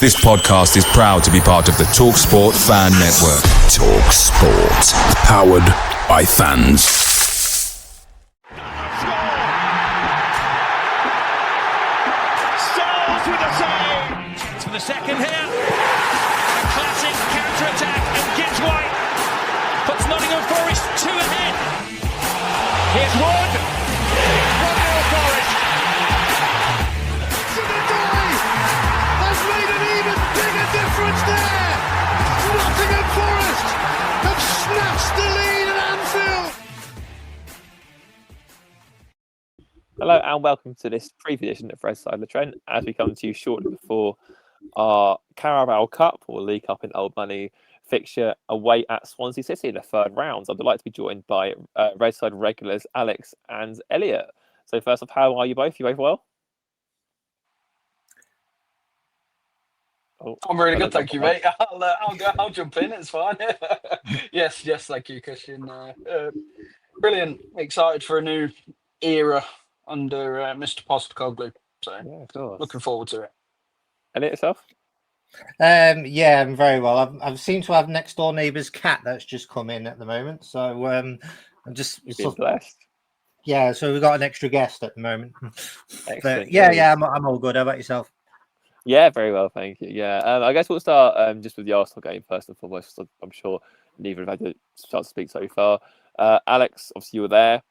This podcast is proud to be part of the TalkSPORT Fan Network. TalkSPORT. Powered by fans. Styles with a save. To the second here. A classic counter-attack, and Gibbs White puts Nottingham Forest 2 ahead. Here's Wood. 1-0 Forest. They've made an even bigger difference there. Nottingham Forest have snatched the lead at Anfield. Hello and welcome to this preview edition of Red Side of the Trent, as we come to you shortly before our Carabao Cup or League Cup in Old Money fixture away at Swansea City in the third round. I'd like to be joined by Red Side regulars Alex and Elliott. So first off, how are you both? You both well? Oh, I'm really good, thank you, mate. I'll jump in. It's fine. yes, thank you, Christian. Brilliant. Excited for a new era under Mr. Postecoglou. So, Yeah, of course. Looking forward to it. Elliott yourself? Yeah, I'm very well. I've seemed to have next door neighbour's cat that's just come in at the moment, so I'm just Blessed. Yeah. So we've got an extra guest at the moment. Excellent. But yeah, I'm all good. How about yourself? Yeah, very well, thank you. Yeah, I guess we'll start just with the Arsenal game first and foremost. I'm sure neither have had the chance to speak so far. Alex, obviously you were there.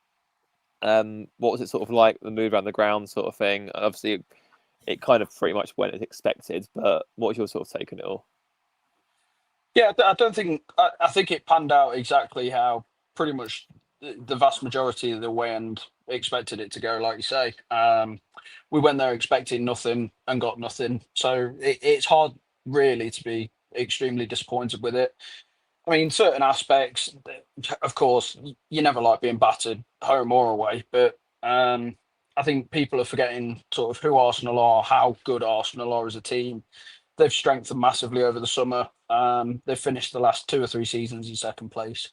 What was it sort of like, the move around the ground sort of thing? Obviously, it kind of pretty much went as expected, but what was your sort of take on it all? Yeah, I think it panned out exactly how pretty much the vast majority of the way and expected it to go, like you say. We went there expecting nothing and got nothing. So it's hard really to be extremely disappointed with it. I mean, certain aspects, of course, you never like being battered home or away, but I think people are forgetting sort of who Arsenal are, how good Arsenal are as a team. They've strengthened massively over the summer. They've finished the last 2 or 3 seasons in second place.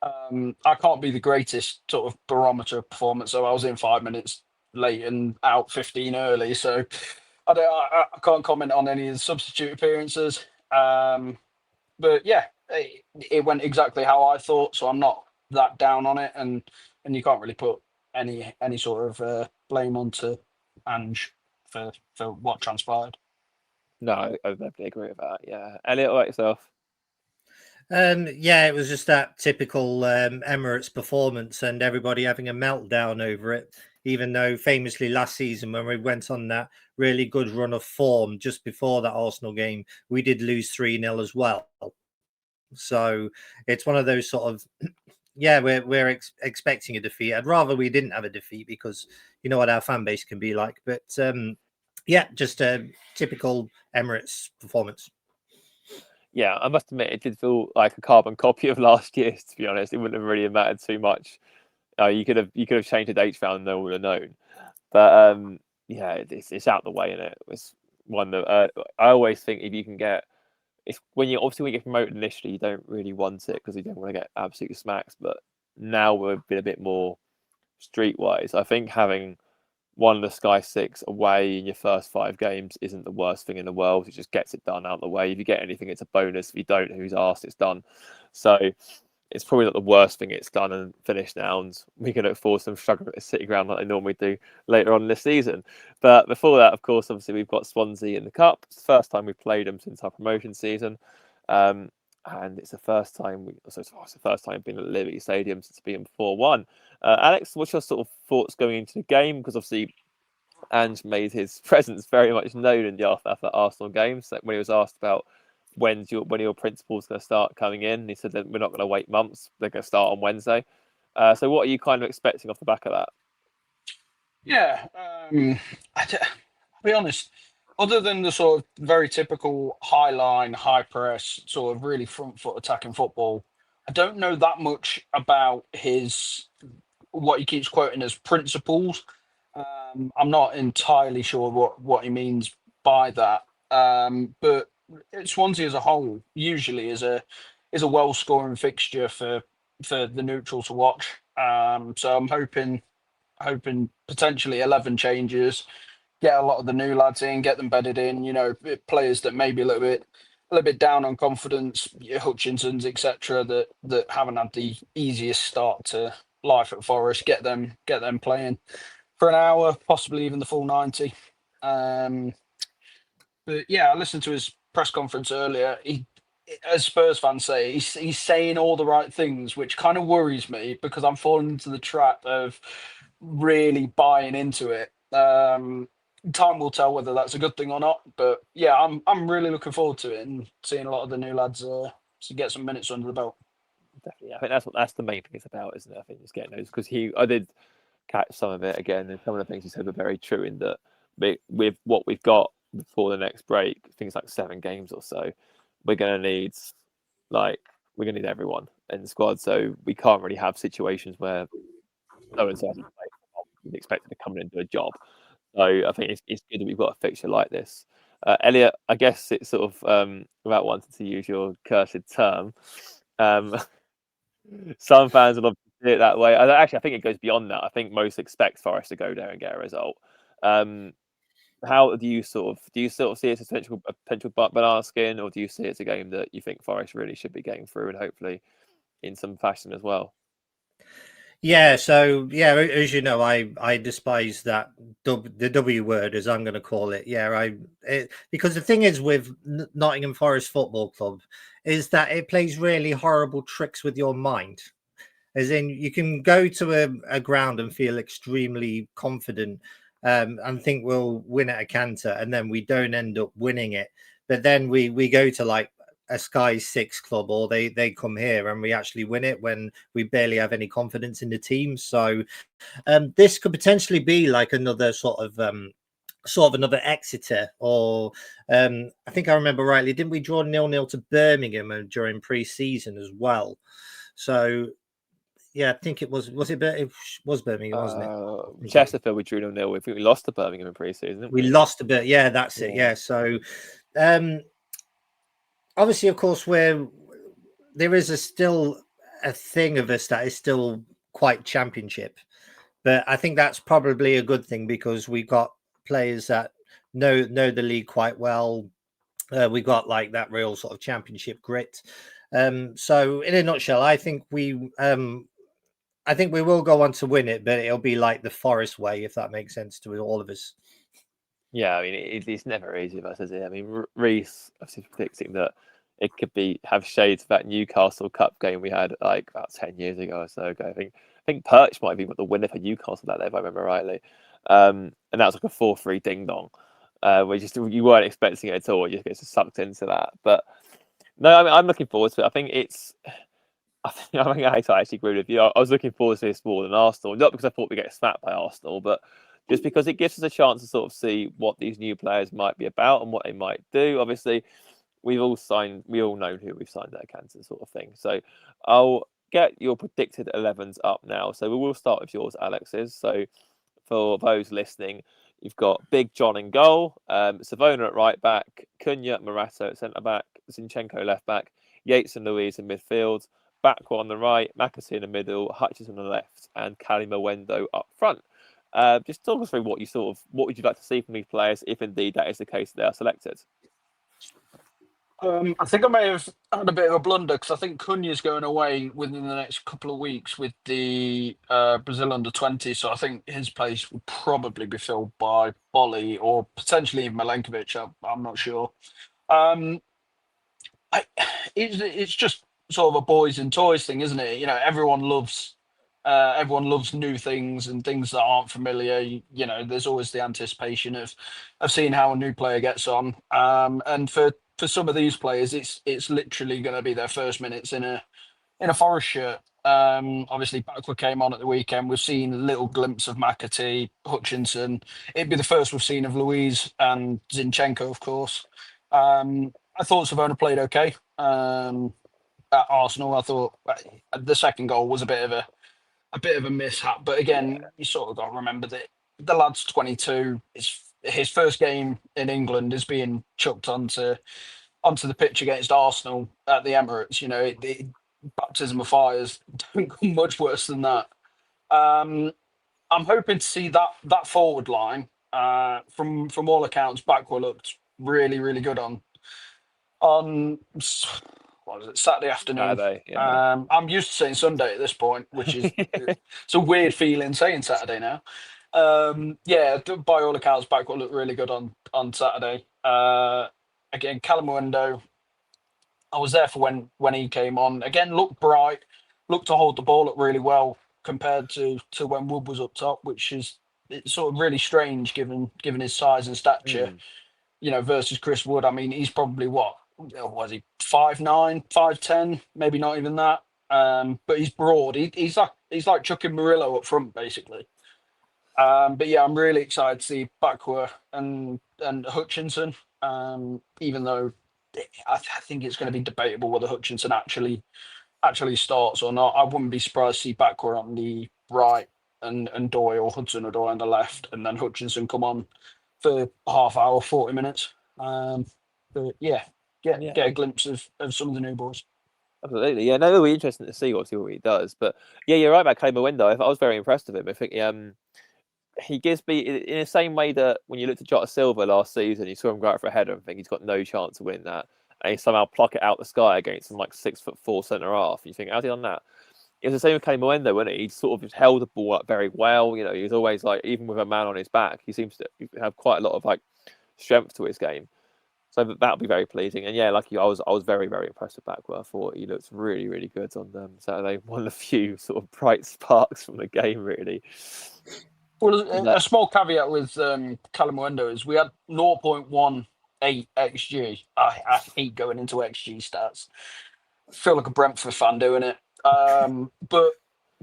I can't be the greatest sort of barometer of performance, so I was in 5 minutes late and out 15 early, so I can't comment on any of the substitute appearances. But yeah, it went exactly how I thought, so I'm not that down on it, and you can't really put any sort of blame onto Ange for what transpired. No, I definitely agree with that. Yeah, Elliott, what about yourself? Yeah, it was just that typical Emirates performance and everybody having a meltdown over it, even though famously last season when we went on that really good run of form just before that Arsenal game, we did lose 3-0 as well. So it's one of those sort of, yeah, we're expecting a defeat. I'd rather we didn't have a defeat because you know what our fan base can be like. But yeah, just a typical Emirates performance. Yeah, I must admit, it did feel like a carbon copy of last year's. To be honest, it wouldn't have really mattered too much. You could have changed the H round, and no one would have known. But yeah, it's out the way, and it's one that I always think if you can get, it's when you get promoted initially, you don't really want it because you don't want to get absolutely smacked. But now we've been a bit more streetwise. I think having won the Sky Six away in your first 5 games isn't the worst thing in the world. It just gets it done out of the way. If you get anything, it's a bonus. If you don't, who's asked? It's done. So it's probably not the worst thing. It's done and finished now, and we can look forward to them struggling at the City ground like they normally do later on this season. But before that, of course, obviously we've got Swansea in the Cup. It's the first time we've played them since our promotion season. And it's the first time it's the first time being at Liberty Stadium since being 4-1. Alex, what's your sort of thoughts going into the game? Because obviously, Ange made his presence very much known in the after Arsenal games. When he was asked about when your principal's going to start coming in, he said that we're not going to wait months. They're going to start on Wednesday. So, what are you kind of expecting off the back of that? Yeah, I'll be honest. Other than the sort of very typical high line, high press, sort of really front foot attacking football, I don't know that much about what he keeps quoting as principles. I'm not entirely sure what he means by that. But Swansea as a whole usually is a well scoring fixture for the neutral to watch. So I'm hoping potentially 11 changes. get a lot of the new lads in, get them bedded in. You know, players that maybe a little bit down on confidence, your Hutchinsons, etc., that haven't had the easiest start to life at Forest. Get them playing for an hour, possibly even the full 90. But yeah, I listened to his press conference earlier. As Spurs fans say, he's saying all the right things, which kind of worries me because I'm falling into the trap of really buying into it. Time will tell whether that's a good thing or not. But yeah, I'm really looking forward to it and seeing a lot of the new lads to get some minutes under the belt. Definitely, I think that's the main thing it's about, isn't it? I think just getting those, because I did catch some of it again, and some of the things he said were very true. In that, with what we've got before the next break, things like 7 games or so, we're gonna need everyone in the squad. So we can't really have situations where so and so is expected to come in and do a job. So I think it's good that we've got a fixture like this. Elliott, I guess it's sort of without wanting to use your cursed term. Some fans will obviously see it that way. Actually, I think it goes beyond that. I think most expect Forest to go there and get a result. How do you sort of see it as a potential banana skin, or do you see it as a game that you think Forest really should be getting through, and hopefully in some fashion as well? Yeah, so yeah, as you know, I despise that the W word, as I'm going to call it. Yeah, because the thing is with Nottingham Forest Football Club is that it plays really horrible tricks with your mind. As in, you can go to a ground and feel extremely confident and think we'll win at a canter, and then we don't end up winning it. But then we go to like a Sky Six club, or they come here and we actually win it when we barely have any confidence in the team. So this could potentially be like another sort of another Exeter, or I think I remember rightly, didn't we draw 0-0 to Birmingham during pre-season as well? So yeah, I think it was Birmingham, wasn't it? Chesterfield, we drew 0-0. I think we lost to Birmingham in pre-season, didn't we? We lost a bit. Yeah, that's it. Yeah. So obviously, of course, there is still a thing of us that is still quite championship, but I think that's probably a good thing because we got players that know the league quite well. We got like that real sort of championship grit. So in a nutshell, I think we will go on to win it, but it'll be like the Forest way, if that makes sense to all of us. Yeah, I mean, it's never easy for us, is it? I mean, Reese obviously predicting that it could have shades of that Newcastle Cup game we had like about 10 years ago or so ago. I think Perch might be the winner for Newcastle that day, if I remember rightly. And that was like a 4-3 ding dong, where you weren't expecting it at all. You just get sucked into that. But no, I mean, I'm looking forward to it. I think I actually agree with you. I was looking forward to this more than Arsenal, not because I thought we'd get smacked by Arsenal, but just because it gives us a chance to sort of see what these new players might be about and what they might do. Obviously, we all know who we've signed at Kansas, sort of thing. So I'll get your predicted 11s up now. So we will start with yours, Alex's. So for those listening, you've got Big John in goal, Savona at right back, Cunha, Morata at centre back, Zinchenko left back, Yates and Louise in midfield, Bakwa on the right, Makasi in the middle, Hutchison on the left, and Kalimawendo up front. Just talk us through what would you like to see from these players, if indeed that is the case that they are selected. I think I may have had a bit of a blunder because I think Cunha's going away within the next couple of weeks with the Brazil under-20. So I think his place will probably be filled by Bolly or potentially even Milenkovic. I'm not sure. It's just sort of a boys and toys thing, isn't it? You know, everyone loves new things and things that aren't familiar. You know, there's always the anticipation of seeing how a new player gets on. And for some of these players, it's literally going to be their first minutes in a Forest shirt. Obviously, Bakwa came on at the weekend. We've seen a little glimpse of McAtee, Hutchinson. It'd be the first we've seen of Louise and Zinchenko, of course. I thought Savona played okay. At Arsenal, I thought the second goal was a bit of a mishap. But again, you sort of got to remember that the lad's 22. His first game in England is being chucked onto the pitch against Arsenal at the Emirates. You know, baptism of fires don't go much worse than that. I'm hoping to see that forward line From all accounts, Bakwa looked really, really good on what was it, Saturday afternoon. Saturday, yeah. I'm used to saying Sunday at this point, which is it's a weird feeling saying Saturday now. By all accounts, Bakwa looked really good on Saturday. Again, Calamuendo, I was there for when he came on. Again, looked bright, looked to hold the ball up really well compared to when Wood was up top, which is it's sort of really strange given his size and stature. Mm. Versus Chris Wood. I mean, he's probably what was he 5'9", 5'10", maybe not even that. But he's broad. He's like Chuck and Murillo up front, basically. But yeah, I'm really excited to see Bakwa and Hutchinson. Even though I think it's going to be debatable whether Hutchinson actually starts or not. I wouldn't be surprised to see Bakwa on the right and Doyle, Hudson or Doyle on the left, and then Hutchinson come on for half hour, 40 minutes. But get a glimpse of some of the new boys. Absolutely, yeah. No, it'll be interesting to see what he does. But yeah, you're right about Clay Window. I was very impressed with him. I think he gives me in the same way that when you looked at Jota Silva last season, you saw him go out for a header and think he's got no chance to win that, and he somehow pluck it out the sky against some like 6'4" centre half. You think, how's he done that? It was the same with Clay Moendo, wasn't it? He sort of held the ball up very well. He was always like, even with a man on his back, he seems to have quite a lot of like strength to his game. So that'll be very pleasing. And yeah, like you, I was very, very impressed with Bakwa. I thought he looked really, really good on Saturday. One of the few sort of bright sparks from the game, really. Well, a small caveat with Calamuendo is we had 0.18 XG. I hate going into XG stats. I feel like a Brentford fan doing it. But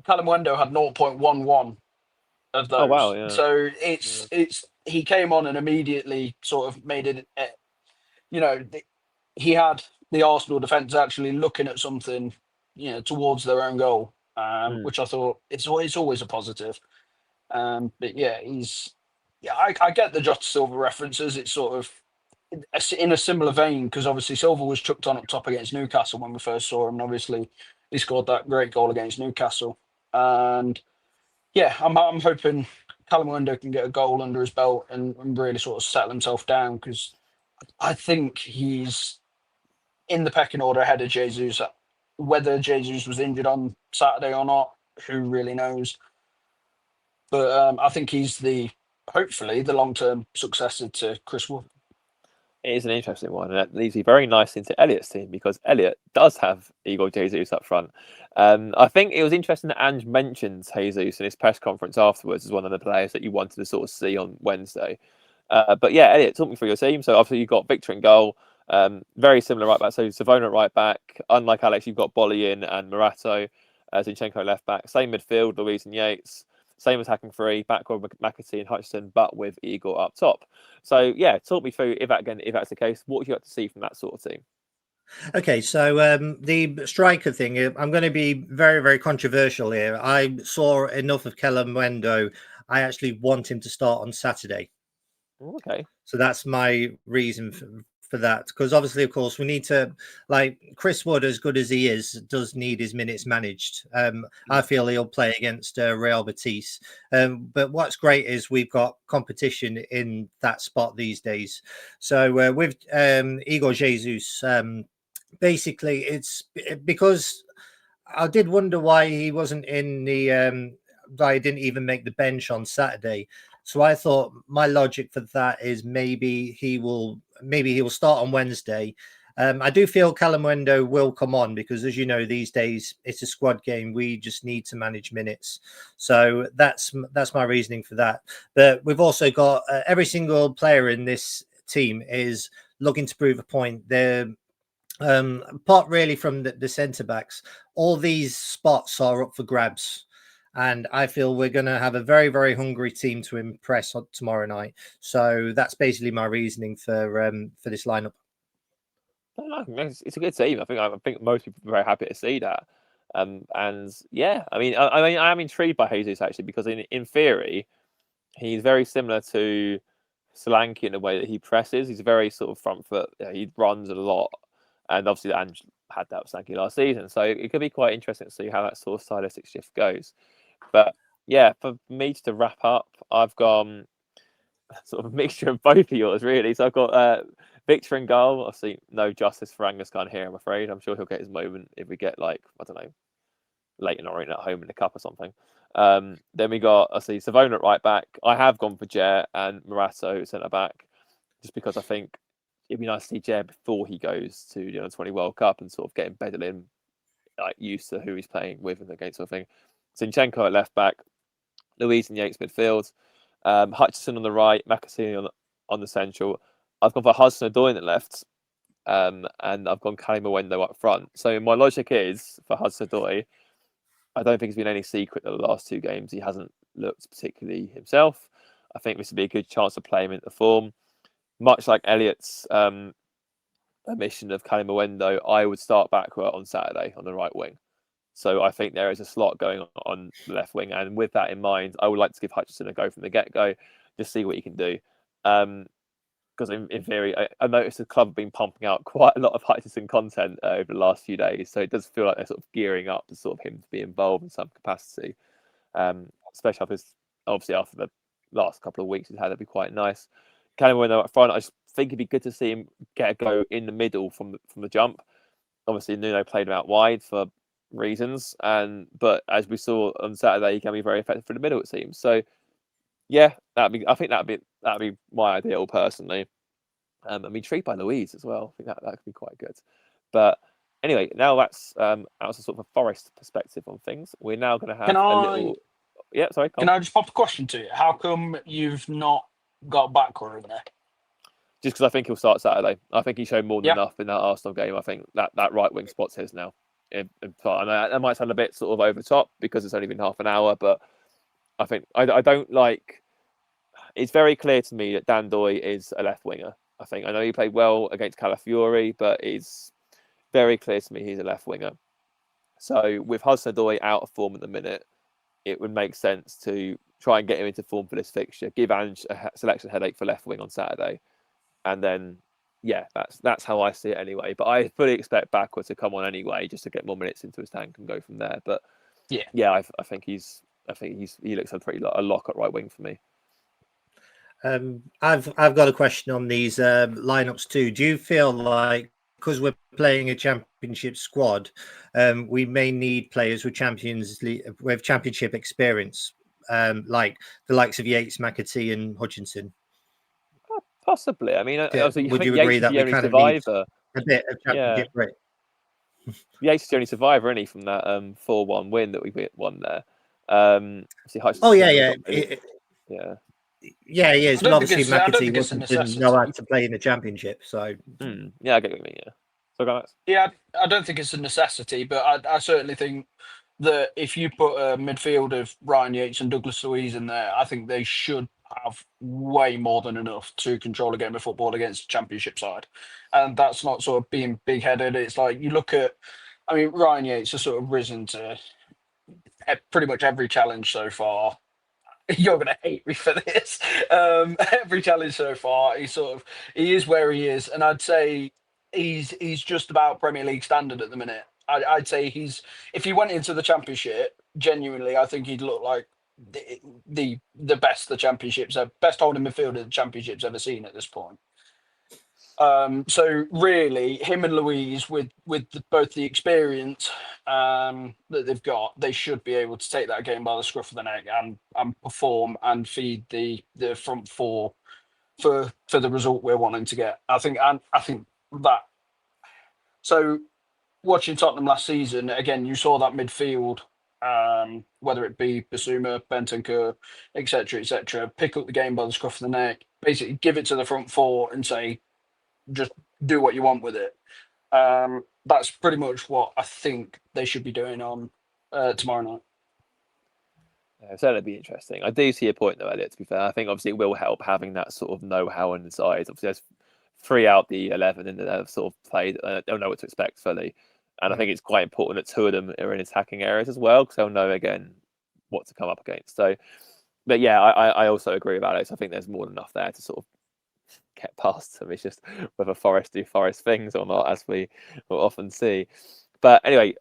Calamuendo had 0.11 of those. Oh wow! Yeah. So it's he came on and immediately sort of made it. He had the Arsenal defence actually looking at something, towards their own goal, which I thought it's always a positive. But yeah, I get the Jota Silva references. It's sort of in a similar vein because obviously Silva was chucked on up top against Newcastle when we first saw him, and obviously he scored that great goal against Newcastle. And yeah, I'm hoping Calamuendo can get a goal under his belt and really sort of settle himself down because I think he's in the pecking order ahead of Jesus. Whether Jesus was injured on Saturday or not, who really knows? But I think he's hopefully the long-term successor to Chris Wood. It is an interesting one, and that leads me very nicely into Elliott's team because Elliott does have Igor Jesus up front. I think it was interesting that Ange mentioned Jesus in his press conference afterwards as one of the players that you wanted to sort of see on Wednesday. But yeah, Elliott, talk me through your team. So obviously you've got Victor in goal, very similar right back. So Savona right back. Unlike Alex, you've got Bolly in and Morato, Zinchenko left back. Same midfield, Louise and Yates. Same attacking three, backward McAtee and Hutchinson, but with Igor up top. So yeah, talk me through if that's the case, what would you like to see from that sort of team? Okay, so the striker thing, I'm going to be very, very controversial here. I saw enough of Calamuendo. I actually want him to start on Saturday. Okay. So that's my reason for that. Because obviously, of course, we need to, like Chris Wood, as good as he is, does need his minutes managed. I feel he'll play against Real Betis. But what's great is we've got competition in that spot these days. So with Igor Jesus, basically, it's because I did wonder why he wasn't in the. I didn't even make the bench on Saturday. So I thought my logic for that is maybe he will start on Wednesday. I do feel Calamuendo will come on because, as you know, these days it's a squad game. We just need to manage minutes. So that's my reasoning for that. But we've also got every single player in this team is looking to prove a point. They're apart really from the centre backs, all these spots are up for grabs. And I feel we're going to have a very, very hungry team to impress on tomorrow night. So that's basically my reasoning for this lineup. It's a good team. I think most people are very happy to see that. And yeah, I mean, I am intrigued by Jesus actually because in theory, he's very similar to Solanke in the way that he presses. He's very sort of front foot. He runs a lot, and obviously Ange had that with Solanke last season. So it could be quite interesting to see how that sort of stylistic shift goes. But yeah, for me to wrap up, I've gone sort of a mixture of both of yours, really. So I've got Victor in goal. Obviously, no justice for Angus Gunn here, I'm afraid. I'm sure he'll get his moment if we get, like, I don't know, Leighton Orient at home in the cup or something. Then we got, obviously, Savona at right back. I have gone for Jer and Morato centre back, just because I think it'd be nice to see Jer before he goes to the Under-20 World Cup and sort of get embedded in, like, used to who he's playing with and against, sort of thing. Zinchenko at left back, Louise and Yates midfield, Hutchison on the right, Macassini on the central. I've gone for Hudson-Odoi in the left, and I've gone Kalimawendo up front. So my logic is for Hudson-Odoi, I don't think it's been any secret that the last 2 games he hasn't looked particularly himself. I think this would be a good chance to play him into form. Much like Elliott's omission of Kalimawendo, I would start backward on Saturday on the right wing. So I think there is a slot going on the left wing. And with that in mind, I would like to give Hutchison a go from the get-go, just see what he can do. Because in theory, I noticed the club have been pumping out quite a lot of Hutchison content over the last few days. So it does feel like they're sort of gearing up to sort of him to be involved in some capacity. Especially obviously after the last couple of weeks he's had, it'd be quite nice. Kalimawendo up front, I just think it'd be good to see him get a go in the middle from the jump. Obviously, Nuno played him out wide for reasons, but as we saw on Saturday, he can be very effective for the middle, it seems. So yeah, I think that'd be my ideal personally. I'm intrigued by Louise as well. I think that could be quite good. But anyway, now that's a sort of a Forest perspective on things. We're now going to have a little. Yeah, sorry. Can I just pop a question to you? How come you've not got Backward in there? Just because I think he'll start Saturday. I think he showed more than enough in that Arsenal game. I think that right wing spot's his now. And that might sound a bit sort of over the top because it's only been half an hour, but I think I don't like. It's very clear to me that Dan Doy is a left winger. I know he played well against Calafiori, but it's very clear to me he's a left winger. So with Hudson-Odoi out of form at the minute, it would make sense to try and get him into form for this fixture. Give Ange a selection headache for left wing on Saturday, and then that's how I see it anyway. But I fully expect Backward to come on anyway, just to get more minutes into his tank and go from there. But I think he looks a lock at right wing for me. I've got a question on these lineups too. Do you feel like, because we're playing a championship squad, we may need players with championship experience, like the likes of Yates, McAtee, and Hutchinson? Possibly. I mean, would you agree that we kind of need a bit of championship grit? Yates is the only survivor, isn't he, from that 4-1 win that we won there? Yeah, he is. But obviously, McAtee didn't know how to play in the championship. So I get what you mean. I don't think it's a necessity, but I certainly think that if you put a midfield of Ryan Yates and Douglas Luiz in there, I think they should have way more than enough to control a game of football against the championship side. And that's not sort of being big-headed. It's like you look at, Ryan Yates has sort of risen to pretty much every challenge so far. You're going to hate me for this. Every challenge so far, he is where he is. And I'd say he's just about Premier League standard at the minute. I'd say if he went into the championship, genuinely, I think he'd look like the best best holding midfielder the championship's ever seen at this point. So really, him and Louise, with both the experience that they've got, they should be able to take that game by the scruff of the neck and perform and feed the front four for the result we're wanting to get. I think that. So watching Tottenham last season, again, you saw that midfield, whether it be Basuma, Bentancur, etc., pick up the game by the scruff of the neck, basically give it to the front four and say, just do what you want with it. That's pretty much what I think they should be doing on tomorrow night. So that'd be interesting. I do see a point though, Elliott, to be fair. I think obviously it will help having that sort of know-how on the side. Obviously there's 3 out the 11 and they've sort of played, don't know what to expect fully. And I think it's quite important that 2 of them are in attacking areas as well, because they'll know again what to come up against. So, but yeah, I also agree about it. So I think there's more than enough there to sort of get past them. It's just whether Forest do Forest things or not, as we will often see. But anyway,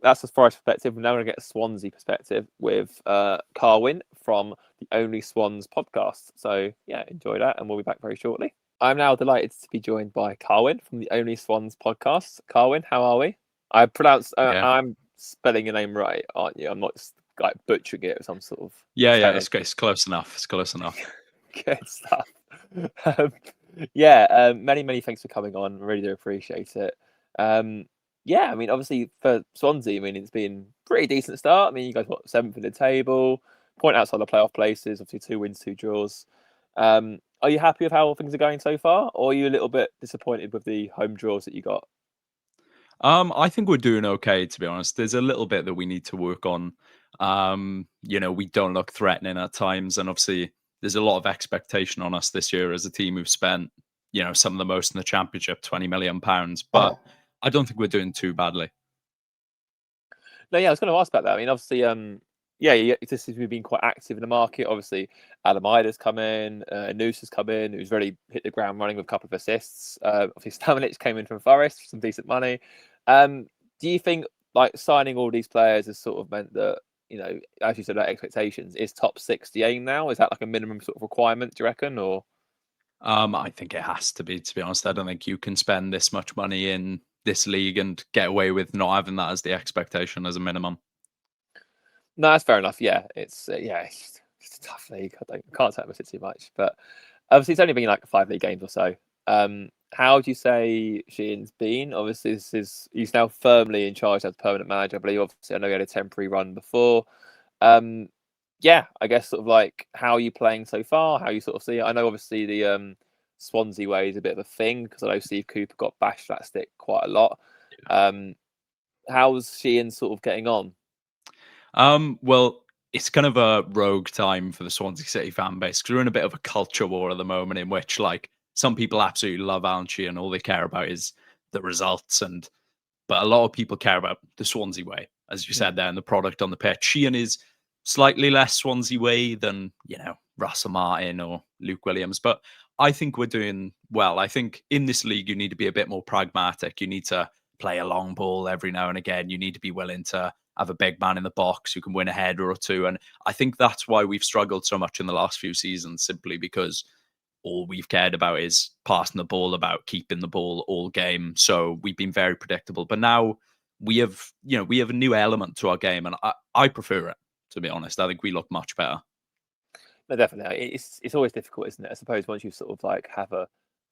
that's as Forest perspective. We're now going to get a Swansea perspective with Carwyn from the Only Swans podcast. So yeah, enjoy that, and we'll be back very shortly. I'm now delighted to be joined by Carwyn from the Only Swans podcast. Carwyn, how are we? I'm spelling your name right, aren't you? I'm not just like butchering it with some sort of It's close enough. It's close enough. Good stuff. Many thanks for coming on. Really do appreciate it. I mean, obviously for Swansea, I mean, it's been a pretty decent start. I mean, you guys got 7th in the table, point outside the playoff places, obviously 2 wins, 2 draws. Are you happy with how things are going so far, or are you a little bit disappointed with the home draws that you got? I think we're doing okay, to be honest. There's a little bit that we need to work on. We don't look threatening at times, and obviously there's a lot of expectation on us this year as a team who've spent, some of the most in the Championship, £20 million. But I don't think we're doing too badly. No, I was going to ask about that. I mean, obviously, this has been quite active in the market. Obviously, Adam Ida's come in, Noose has come in, who's really hit the ground running with a couple of assists. Obviously, Stamenic came in from Forest for some decent money. Do you think like signing all these players has sort of meant that, as you said, about expectations, is top 6 the aim now? Is that like a minimum sort of requirement, do you reckon? Or I think it has to be honest. I don't think you can spend this much money in this league and get away with not having that as the expectation as a minimum. No, that's fair enough. Yeah, it's it's a tough league. I can't say much too much, but obviously it's only been like 5 league games or so. How would you say Sheehan's been? Obviously, he's now firmly in charge as permanent manager. I believe. Obviously, I know he had a temporary run before. I guess sort of like how are you playing so far? How you sort of see it? I know obviously the Swansea way is a bit of a thing because I know Steve Cooper got bashed that stick quite a lot. How's Sheehan sort of getting on? Well, it's kind of a rogue time for the Swansea City fan base because we're in a bit of a culture war at the moment in which, like, some people absolutely love Alan Sheehan, all they care about is the results, but a lot of people care about the Swansea way, as you said there, and the product on the pitch. Sheehan is slightly less Swansea way than, Russell Martin or Luke Williams, but I think we're doing well. I think in this league, you need to be a bit more pragmatic. You need to play a long ball every now and again. You need to be willing to have a big man in the box who can win a header or two. And I think that's why we've struggled so much in the last few seasons, simply because all we've cared about is passing the ball, about keeping the ball all game. So we've been very predictable. But now we have a new element to our game, and I prefer it, to be honest. I think we look much better. No, definitely. It's always difficult, isn't it? I suppose once you sort of like have a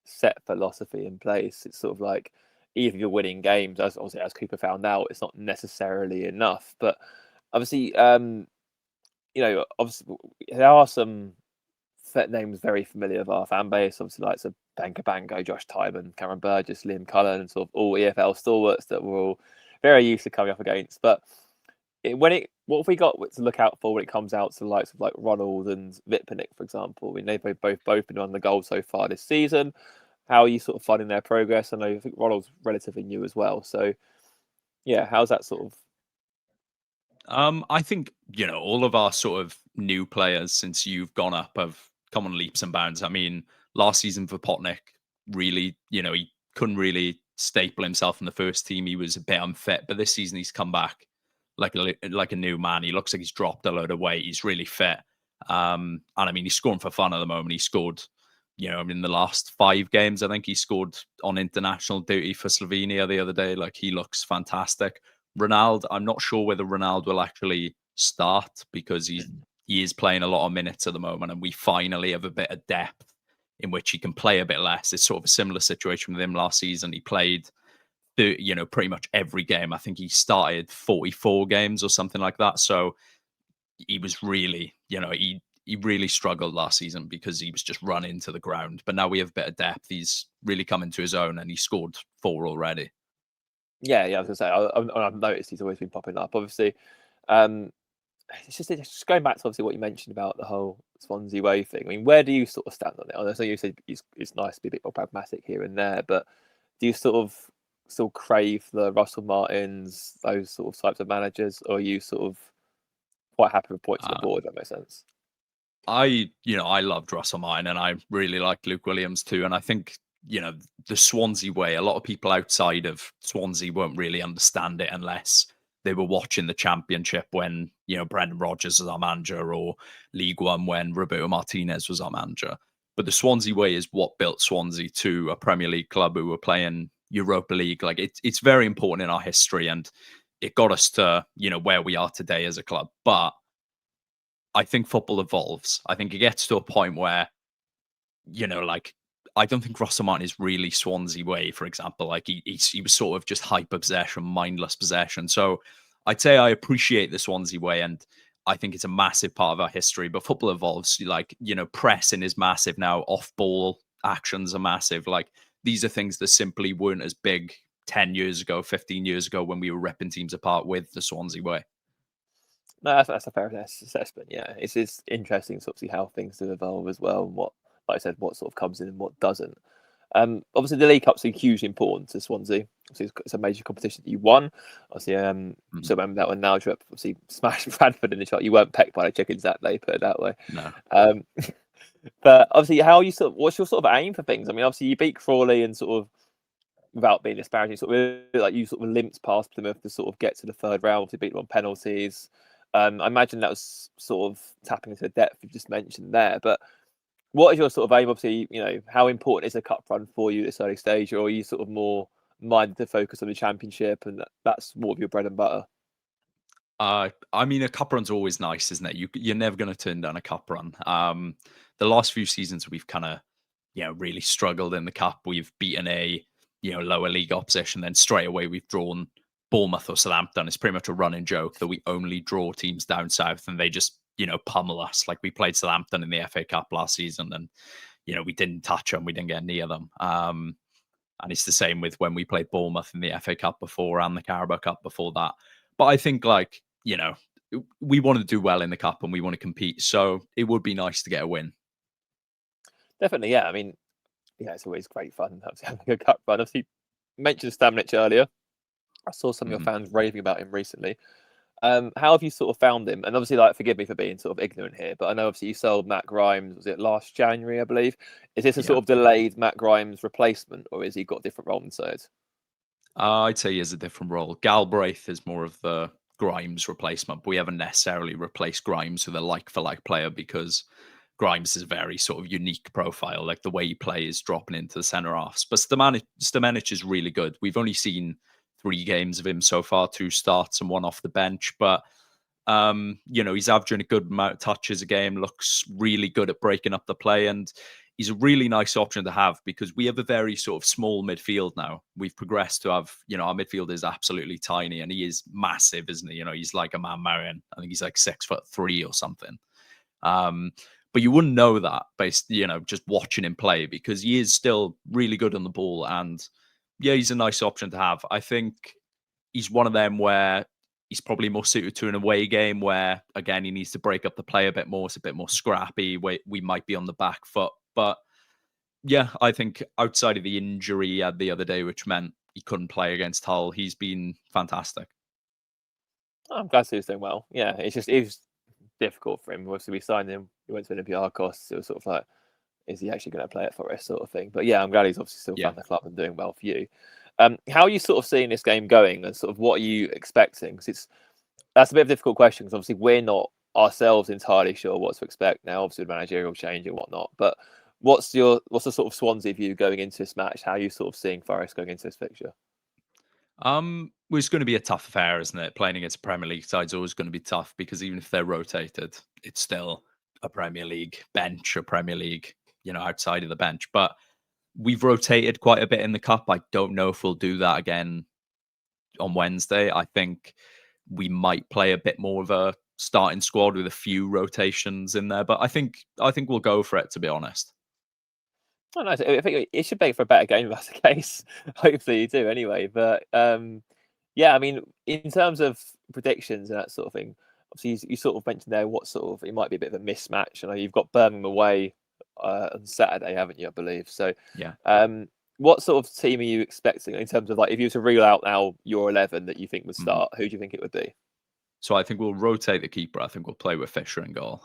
set philosophy in place, it's sort of like even if you're winning games, as Cooper found out, it's not necessarily enough. But obviously, obviously there are some names very familiar of our fan base. Obviously, like Banker Bango, Josh Tyman, Cameron Burgess, Liam Cullen, and sort of all EFL stalwarts that we're all very used to coming up against. But what have we got to look out for when it comes out to the likes of like Ronald and Vitpanik, for example? I mean, they've both been on the goal so far this season. How are you sort of finding their progress? I think Ronald's relatively new as well. So, yeah, how's that sort of? I think, all of our sort of new players since you've gone up have come on leaps and bounds. I mean, last season for Potnick, really, he couldn't really staple himself in the first team. He was a bit unfit, but this season he's come back like a new man. He looks like he's dropped a load of weight. He's really fit. And I mean, he's scoring for fun at the moment. He scored, in the last 5 games, I think he scored on international duty for Slovenia the other day. Like, he looks fantastic. Ronald, I'm not sure whether Ronald will actually start because he is playing a lot of minutes at the moment, and we finally have a bit of depth in which he can play a bit less. It's sort of a similar situation with him last season. He played, pretty much every game. I think he started 44 games or something like that. So he was really, he really struggled last season because he was just run into the ground. But now we have a bit of depth. He's really come into his own, and he scored 4 already. Yeah, I was gonna say I've noticed he's always been popping up. Obviously, it's just going back to obviously what you mentioned about the whole Swansea way thing. I mean, where do you sort of stand on it? I know you said it's nice to be a bit more pragmatic here and there, but do you sort of still crave the Russell Martins, those sort of types of managers, or are you sort of quite happy with points on the board? If that makes sense. I loved Russell Martin, and I really liked Luke Williams too. And I think, the Swansea way. A lot of people outside of Swansea won't really understand it unless they were watching the Championship when, Brendan Rodgers was our manager, or League One when Roberto Martinez was our manager. But the Swansea way is what built Swansea to a Premier League club who were playing Europa League. Like it's very important in our history, and it got us to, where we are today as a club. But I think football evolves. I think it gets to a point where, I don't think Ross Martin is really Swansea way, for example. Like he was sort of just hyper possession, mindless possession. So I'd say I appreciate the Swansea way, and I think it's a massive part of our history. But football evolves. Pressing is massive now. Off ball actions are massive. Like these are things that simply weren't as big 10 years ago, 15 years ago when we were ripping teams apart with the Swansea way. No, that's a fair assessment. Yeah, it's interesting to sort of see how things do evolve as well, and what, like I said, what sort of comes in and what doesn't. Obviously, the League Cup's hugely important to Swansea. Obviously, it's a major competition that you won. Obviously, so remember that when Nigel obviously smashed Bradford in the shot. You weren't pecked by the chickens that day, put it that way. No. But obviously, what's your sort of aim for things? I mean, obviously, you beat Crawley and sort of, without being disparaging, sort of like you sort of limped past Plymouth to sort of get to the third round, to beat them on penalties. I imagine that was sort of tapping into the depth you just mentioned there. But what is your sort of aim? Obviously, how important is a cup run for you at this early stage, or are you sort of more minded to focus on the Championship and that's more of your bread and butter? I mean, a cup run's always nice, isn't it? You're never going to turn down a cup run. The last few seasons we've kind of, really struggled in the cup. We've beaten a, lower league opposition, then straight away we've drawn Bournemouth or Southampton. It's pretty much a running joke that we only draw teams down south and they just, pummel us. Like we played Southampton in the FA Cup last season, and we didn't touch them, we didn't get near them. And it's the same with when we played Bournemouth in the FA Cup before and the Carabao Cup before that. But I think we want to do well in the cup and we want to compete. So it would be nice to get a win. Definitely, yeah. I mean, it's always great fun having a cup run. Obviously, you mentioned Stamnich earlier. I saw some of your fans raving about him recently. How have you sort of found him? And obviously, forgive me for being sort of ignorant here, but I know obviously you sold Matt Grimes, was it last January, I believe? Is this a sort of delayed Matt Grimes replacement, or has he got a different role inside? I'd say he has a different role. Galbraith is more of the Grimes replacement, but we haven't necessarily replaced Grimes with a like-for-like player because Grimes is a very sort of unique profile. Like the way he plays, dropping into the centre halves. But Stamenic is really good. We've only seen 3 games of him so far, 2 starts and 1 off the bench. But, he's averaging a good amount of touches a game, looks really good at breaking up the play. And he's a really nice option to have because we have a very sort of small midfield now. We've progressed to have, our midfield is absolutely tiny and he is massive, isn't he? He's like a man Marion. I think he's like 6'3" or something. But you wouldn't know that based, just watching him play because he is still really good on the ball. And yeah, he's a nice option to have. I think he's one of them where he's probably more suited to an away game where, again, he needs to break up the play a bit more. It's a bit more scrappy. We might be on the back foot. But yeah, I think outside of the injury he had the other day, which meant he couldn't play against Hull, he's been fantastic. I'm glad he's doing well. Yeah, it was difficult for him. Obviously, we signed him. We went to Olympiacos. It was sort of like, is he actually going to play it for us, sort of thing? But yeah, I'm glad he's obviously still found the club and doing well for you. How are you sort of seeing this game going, and sort of what are you expecting? Because that's a bit of a difficult question. Because obviously we're not ourselves entirely sure what to expect now. Obviously, the managerial change and whatnot. But what's the sort of Swansea view going into this match? How are you sort of seeing Forest going into this fixture? Well, it's going to be a tough affair, isn't it? Playing against a Premier League side is always going to be tough because even if they're rotated, it's still a Premier League bench, a Premier League, outside of the bench. But we've rotated quite a bit in the cup. I don't know if we'll do that again on Wednesday. I think we might play a bit more of a starting squad with a few rotations in there. But I think we'll go for it, to be honest. Oh, nice. I think it should make for a better game if that's the case. Hopefully you do anyway. But yeah, I mean, in terms of predictions and that sort of thing, obviously you sort of mentioned there what sort of, it might be a bit of a mismatch. I know you've got Birmingham away on Saturday, haven't you, I believe? So yeah. What sort of team are you expecting in terms of, like, if you were to reel out now your 11 that you think would start, who do you think it would be? So I think we'll rotate the keeper. I think we'll play with Fisher in goal.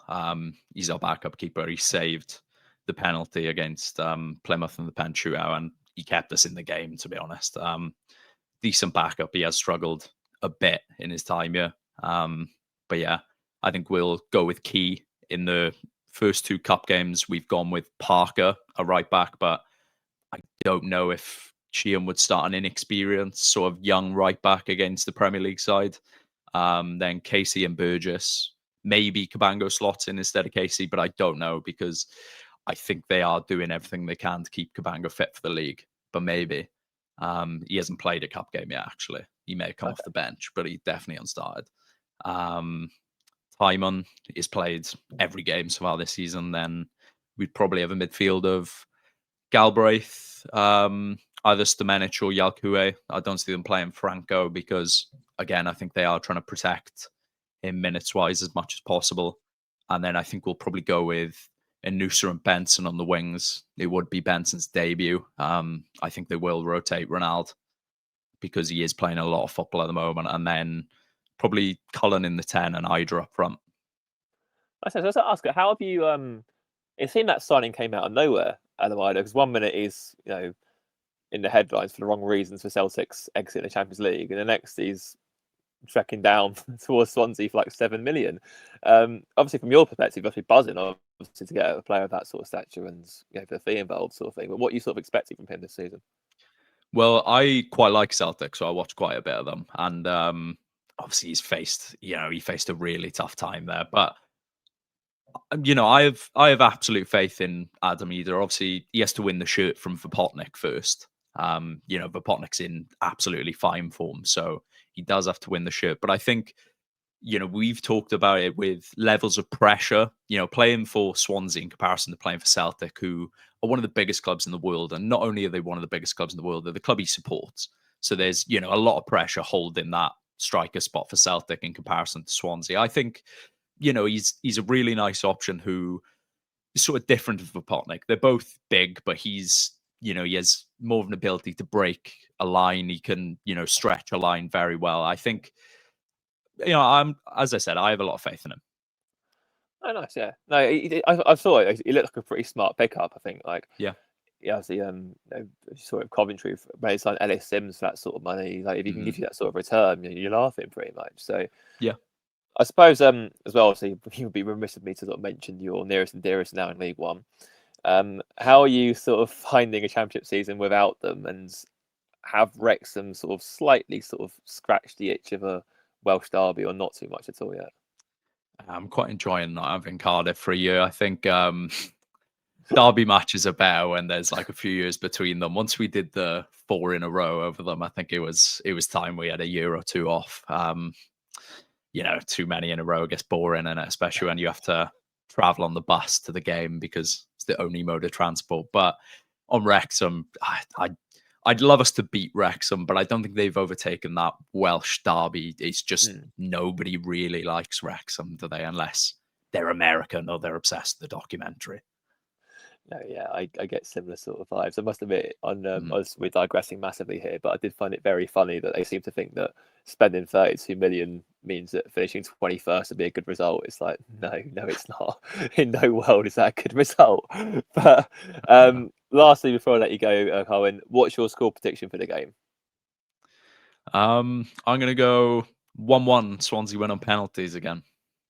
He's our backup keeper. He saved the penalty against Plymouth in the pen shootout, and he kept us in the game, to be honest. Decent backup. He has struggled a bit in his time here. But yeah, I think we'll go with Key. In the first 2 cup games, we've gone with Parker, a right back, but I don't know if Sheehan would start an inexperienced sort of young right back against the Premier League side. Then Casey and Burgess. Maybe Cabango slots in instead of Casey, but I don't know because I think they are doing everything they can to keep Cabango fit for the league. But maybe. He hasn't played a cup game yet, actually. He may have come off the bench, but he definitely unstarted. Timon is played every game so far this season. Then we'd probably have a midfield of Galbraith, either Stamenic or Yalkue. I don't see them playing Franco because, again, I think they are trying to protect him minutes-wise as much as possible. And then I think we'll probably go with Anusa and Benson on the wings. It would be Benson's debut. I think they will rotate Ronaldo because he is playing a lot of football at the moment. And then probably Cullen in the 10 and Hydra up front. I was ask how have you? It seemed that signing came out of nowhere, Adamida, because 1 minute is in the headlines for the wrong reasons for Celtic's exit the Champions League, and the next he's trekking down towards Swansea for like 7 million. Obviously, from your perspective, you must be buzzing obviously to get a player of that sort of stature and for the fee involved sort of thing. But what are you sort of expecting from him this season? Well, I quite like Celtic, so I watched quite a bit of them, and obviously he faced a really tough time there, but. I have absolute faith in Adam Eder. Obviously, he has to win the shirt from Vopotnik first. Vopotnik's in absolutely fine form, so he does have to win the shirt. But I think, we've talked about it with levels of pressure. Playing for Swansea in comparison to playing for Celtic, who are one of the biggest clubs in the world, and not only are they one of the biggest clubs in the world, they're the club he supports. So there's a lot of pressure holding that striker spot for Celtic in comparison to Swansea. I think. He's a really nice option who is sort of different to Vopotnik. They're both big, but he has more of an ability to break a line. He can, stretch a line very well. I think, as I said, I have a lot of faith in him. Oh, nice, yeah. No, I saw it. He looked like a pretty smart pickup, I think. Yeah, obviously, sort of Coventry made signed Ellis Sims for that sort of money. Like, if he can give you that sort of return, you're laughing pretty much. So, yeah. I suppose as well, obviously, you would be remiss of me to sort of mention your nearest and dearest now in League One. How are you sort of finding a championship season without them, and have Wrexham sort of slightly sort of scratched the itch of a Welsh derby, or not too much at all yet? I'm quite enjoying not having Cardiff for a year. I think derby matches are better when there's like a few years between them. Once we did the 4 in a row over them, I think it was time we had a year or two off. Too many in a row gets boring, and especially when you have to travel on the bus to the game because it's the only mode of transport. But on Wrexham, I'd love us to beat Wrexham, but I don't think they've overtaken that Welsh derby. It's just nobody really likes Wrexham, do they? Unless they're American or they're obsessed with the documentary. No, yeah, I get similar sort of vibes. I must admit, we're digressing massively here, but I did find it very funny that they seem to think that spending 32 million means that finishing 21st would be a good result. It's like, no, it's not. In no world is that a good result. But lastly, before I let you go, Carwyn, what's your score prediction for the game? I'm going to go 1-1. Swansea win on penalties again.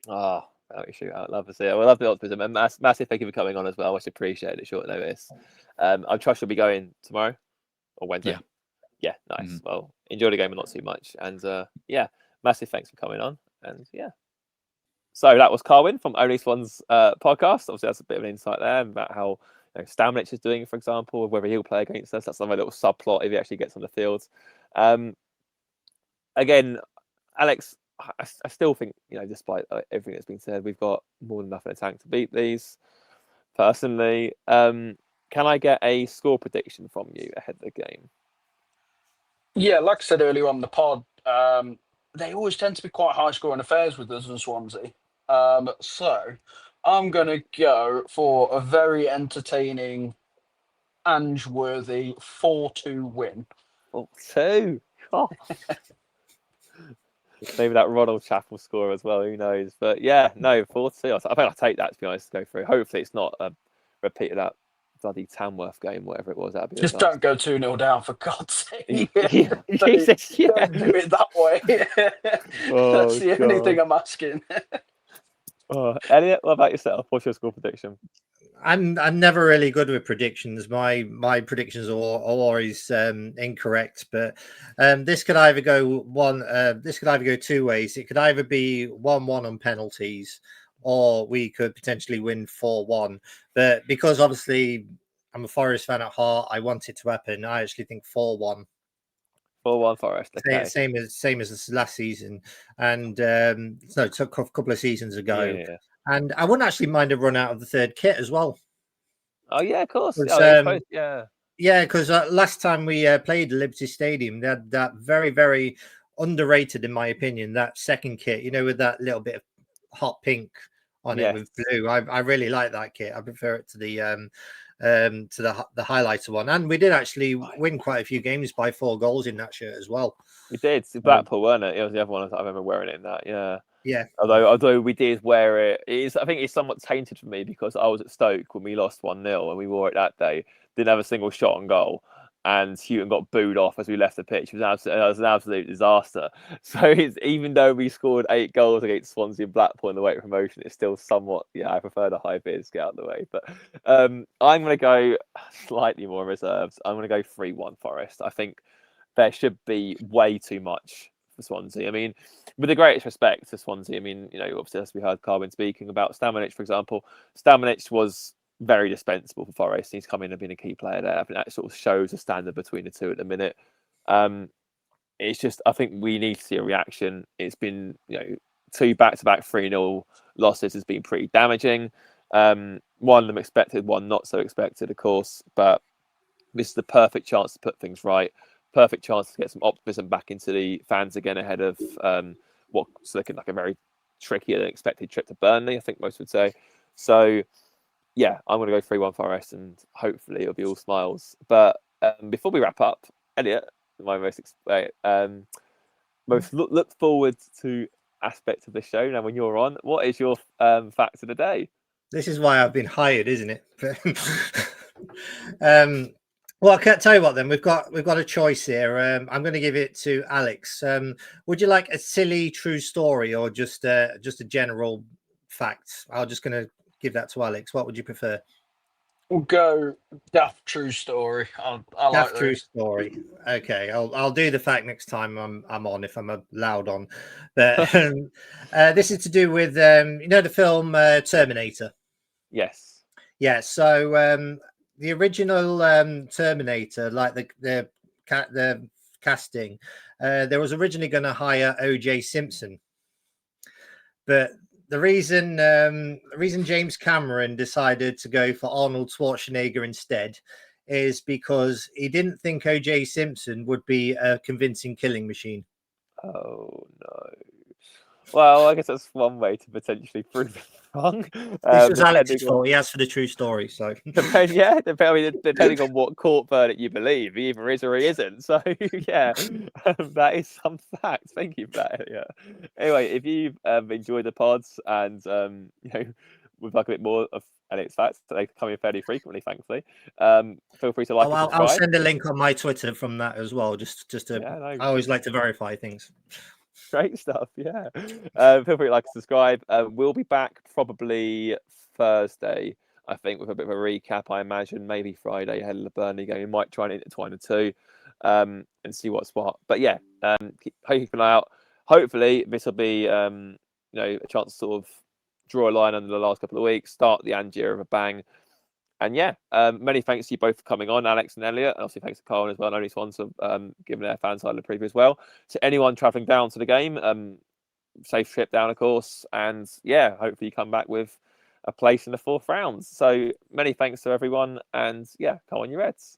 I'd love to see it. I love the optimism, and massive thank you for coming on as well. Much appreciated at short notice. I trust you'll be going tomorrow or Wednesday. Yeah, nice. Mm-hmm. Well, enjoy the game, but not too much. And massive thanks for coming on. And so that was Carwyn from OnlySwans podcast. Obviously, that's a bit of an insight there about how Stamenic is doing, for example, whether he'll play against us. That's another little subplot if he actually gets on the field. Again, Alex, I still think, despite everything that's been said, we've got more than enough in the tank to beat these. Personally, can I get a score prediction from you ahead of the game? Yeah, like I said earlier on the pod, they always tend to be quite high-scoring affairs with us and Swansea. So I'm going to go for a very entertaining, Ange-worthy 4-2 win. 4-2? Oh. Maybe that Ronald Chappell score as well, who knows? But 4-2. I think I'll take that, to be honest, to go through. Hopefully it's not a repeat of that bloody Tamworth game, whatever it was. That'd be Just don't go 2-0 down, for God's sake. Yeah, don't, Jesus, yeah. don't do it that way. That's the only thing I'm asking. Oh, Elliot, what about yourself? What's your score prediction? I'm never really good with predictions. My predictions are always incorrect. But this could either go two ways. It could either be 1-1 on penalties, or we could potentially win 4-1. But because obviously I'm a Forest fan at heart, I want it to happen. I actually think 4-1. 4-1 Forest. Okay. Same as this last season, and so it took a couple of seasons ago. Yeah. And I wouldn't actually mind a run out of the third kit as well. Oh yeah, of course. Yeah, because last time we played Liberty Stadium, they had that very, very underrated, in my opinion, that second kit. With that little bit of hot pink on it with blue. I really like that kit. I prefer it to the highlighter one. And we did actually win quite a few games by 4 goals in that shirt as well. We did. It's Blackpool, weren't it? It was the other one I remember wearing it in that. Yeah. Yeah. Although we did wear it, I think it's somewhat tainted for me because I was at Stoke when we lost 1-0 and we wore it that day. Didn't have a single shot on goal, and Houghton got booed off as we left the pitch. It was an absolute disaster. So even though we scored 8 goals against Swansea and Blackpool in the weight promotion, it's still somewhat. Yeah, I prefer the high beers to get out of the way. But I'm going to go slightly more reserves. I'm going to go 3-1 Forest. I think there should be way too much for Swansea. I mean, with the greatest respect to Swansea, I mean, obviously as we heard Carwyn speaking about Stamenic, for example, Stamenic was very dispensable for Forest. He's come in and been a key player there. I think that sort of shows a standard between the two at the minute. It's just, I think we need to see a reaction. It's been, 2 back-to-back 3-0 losses has been pretty damaging. One of them expected, one not so expected, of course, but this is the perfect chance to put things right. Perfect chance to get some optimism back into the fans again ahead of what's looking like a very tricky and expected trip to Burnley, I think most would say. So, yeah, I'm going to go 3-1 Forest, and hopefully it'll be all smiles. But before we wrap up, Elliot, my most look forward to aspect of the show. Now, when you're on, what is your fact of the day? This is why I've been hired, isn't it? Well, I can't tell you what. Then we've got a choice here. I'm going to give it to Alex. Would you like a silly true story or just a general fact? I'm just going to give that to Alex. What would you prefer? We'll go daft true story. I Daft like true those. story. Okay, I'll do the fact next time I'm on, if I'm allowed on. But this is to do with the film Terminator. Yes. Yeah. So the original Terminator, like the casting, they was originally going to hire O.J. Simpson, but the reason James Cameron decided to go for Arnold Schwarzenegger instead is because he didn't think O.J. Simpson would be a convincing killing machine. Oh no. Well, I guess that's one way to potentially prove it wrong. This was Alex's fault. He asked for the true story, so depending on what court verdict you believe, he either is or he isn't. So yeah, that is some fact. Thank you for that. Yeah. Anyway, if you've enjoyed the pods and would like a bit more of Alex facts, they come in fairly frequently, thankfully. Feel free to like and subscribe. I'll send a link on my Twitter from that as well. Just to, I always like to verify things. Great stuff, yeah. Feel free to like and subscribe. We'll be back probably Thursday, I think, with a bit of a recap, I imagine. Maybe Friday ahead of the Burnley game. We might try and intertwine the two and see what's what. But yeah, keep an eye out. Hopefully, this will be a chance to sort of draw a line under the last couple of weeks, start the Angier of a bang. And yeah, many thanks to you both for coming on, Alex and Elliot. And obviously thanks to Carwyn as well, and OnlySwans for giving their fan side of the preview as well. To anyone travelling down to the game, safe trip down, of course. And yeah, hopefully you come back with a place in the 4th round. So many thanks to everyone. And yeah, come on, you Reds.